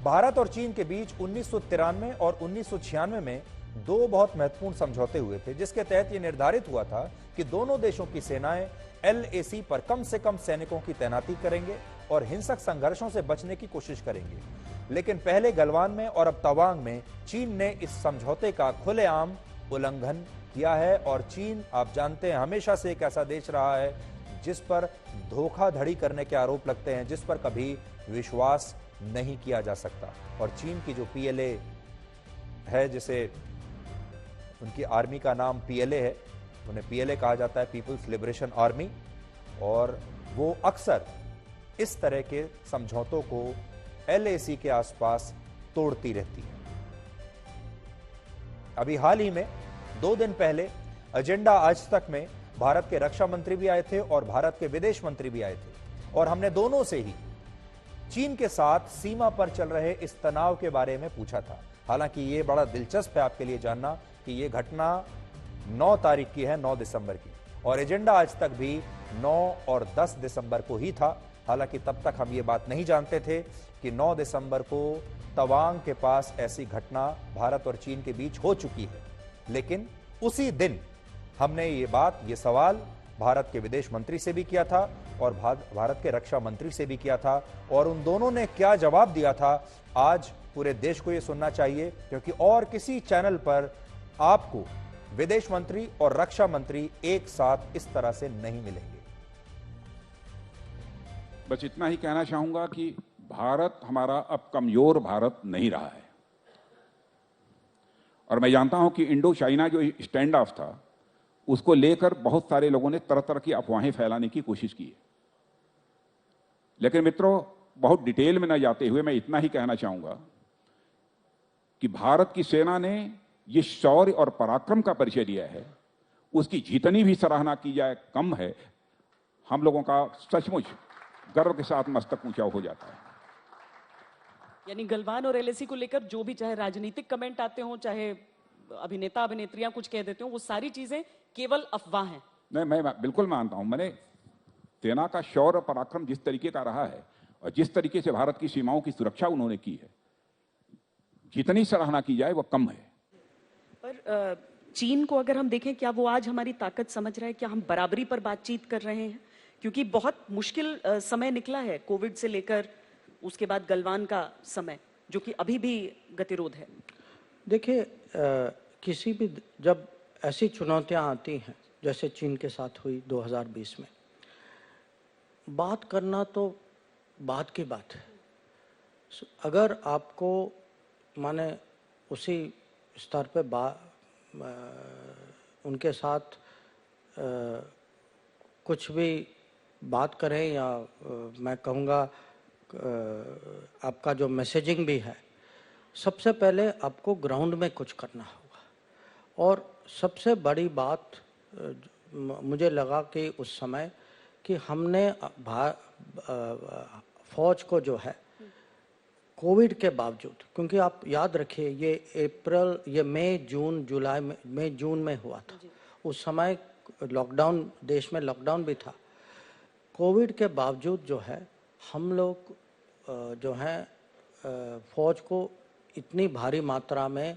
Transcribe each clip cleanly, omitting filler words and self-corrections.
भारत और चीन के बीच 1993 और 1996 में दो बहुत महत्वपूर्ण समझौते हुए थे, जिसके तहत यह निर्धारित हुआ था कि दोनों देशों की सेनाएं LAC पर कम से कम सैनिकों की तैनाती करेंगे और हिंसक संघर्षों से बचने की कोशिश करेंगे। लेकिन पहले गलवान में और अब तवांग में चीन ने इस समझौते का खुलेआम उल्लंघन किया है। और चीन, आप जानते हैं, हमेशा से एक ऐसा देश रहा है जिस पर धोखाधड़ी करने के आरोप लगते हैं, जिस पर कभी विश्वास नहीं किया जा सकता। और चीन की जो PLA है, जिसे उनकी आर्मी का नाम PLA है, उन्हें PLA कहा जाता है, पीपल्स लिबरेशन आर्मी, और वो अक्सर इस तरह के समझौतों को LAC के आसपास तोड़ती रहती है। अभी हाल ही में 2 दिन पहले एजेंडा आज तक में भारत के रक्षा मंत्री भी आए थे और भारत के विदेश मंत्री भी आए थे, और हमने दोनों से ही चीन के साथ सीमा पर चल रहे इस तनाव के बारे में पूछा था। हालांकि ये बड़ा दिलचस्प है आपके लिए जानना कि ये घटना 9 तारीख की है, 9 दिसंबर की, और एजेंडा आज तक भी 9 और 10 दिसंबर को ही था। हालांकि तब तक हम ये बात नहीं जानते थे कि 9 दिसंबर को तवांग के पास ऐसी घटना भारत और चीन के बीच हो चुकी है। लेकिन उसी दिन हमने ये सवाल भारत के विदेश मंत्री से भी किया था और भारत के रक्षा मंत्री से भी किया था, और उन दोनों ने क्या जवाब दिया था, आज पूरे देश को यह सुनना चाहिए, क्योंकि और किसी चैनल पर आपको विदेश मंत्री और रक्षा मंत्री एक साथ इस तरह से नहीं मिलेंगे। बस इतना ही कहना चाहूंगा कि भारत हमारा अब कमजोर भारत नहीं रहा है, और मैं जानता हूं कि इंडो चाइना जो स्टैंड ऑफ था, उसको लेकर बहुत सारे लोगों ने तरह तरह की अफवाहें फैलाने की कोशिश की है। लेकिन मित्रों, बहुत डिटेल में न जाते हुए मैं इतना ही कहना चाहूंगा कि भारत की सेना ने ये शौर्य और पराक्रम का परिचय दिया है, उसकी जितनी भी सराहना की जाए कम है। हम लोगों का सचमुच गर्व के साथ मस्तक ऊंचा हो जाता है। यानी गलवान और LAC को लेकर जो भी चाहे राजनीतिक कमेंट आते हों, चाहे अभिनेता अभिनेत्रियां कुछ कह देते हो, वो सारी चीजें केवल अफवाह हैं। नहीं, मैं बिल्कुल मानता हूं। मैंने सेना का शौर्य और पराक्रम जिस तरीके का रहा है और जिस तरीके से भारत की सीमाओं की सुरक्षा उन्होंने की है, जितनी सराहना की जाए वो कम है। पर चीन को अगर हम देखें, क्या वो आज हमारी ताकत समझ रहा है? क्या हम बराबरी पर बातचीत कर रहे हैं? क्योंकि बहुत मुश्किल समय निकला है, कोविड से लेकर उसके बाद गलवान का समय, जो कि अभी भी गतिरोध है। देखिए, किसी भी जब ऐसी चुनौतियां आती हैं जैसे चीन के साथ हुई 2020 में, बात करना तो बात की बात है। अगर आपको माने उसी स्तर पे उनके साथ कुछ भी बात करें, या मैं कहूँगा आपका जो मैसेजिंग भी है, सबसे पहले आपको ग्राउंड में कुछ करना होगा। और सबसे बड़ी बात मुझे लगा कि उस समय कि हमने फौज को जो है कोविड के बावजूद, क्योंकि आप याद रखिए ये मई जून में हुआ था, उस समय लॉकडाउन, देश में लॉकडाउन भी था। कोविड के बावजूद जो है हम लोग जो है फौज को इतनी भारी मात्रा में,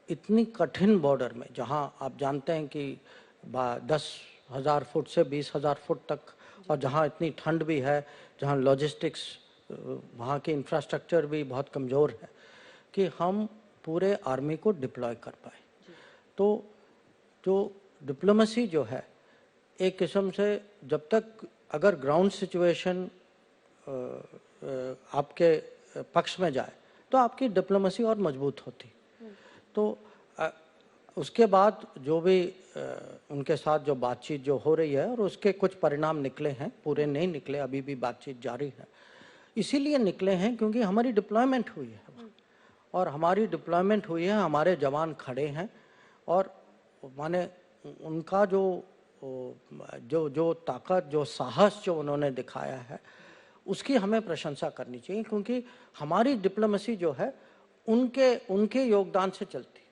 इतनी कठिन बॉर्डर में, जहां आप जानते हैं कि 10,000 फुट से 20,000 फुट तक, और जहां इतनी ठंड भी है, जहां लॉजिस्टिक्स, वहां की इंफ्रास्ट्रक्चर भी बहुत कमज़ोर है, कि हम पूरे आर्मी को डिप्लॉय कर पाए। तो जो डिप्लोमेसी जो है, एक किस्म से जब तक अगर ग्राउंड सिचुएशन आपके पक्ष में जाए तो आपकी डिप्लोमेसी और मजबूत होती। तो उसके बाद जो भी उनके साथ जो बातचीत जो हो रही है, और उसके कुछ परिणाम निकले हैं, पूरे नहीं निकले, अभी भी बातचीत जारी है। इसीलिए निकले हैं क्योंकि हमारी डिप्लॉयमेंट हुई है, और हमारी डिप्लॉयमेंट हुई है, हमारे जवान खड़े हैं, और माने उनका जो ताकत, जो साहस जो उन्होंने दिखाया है, उसकी हमें प्रशंसा करनी चाहिए, क्योंकि हमारी डिप्लोमेसी जो है उनके योगदान से चलती है।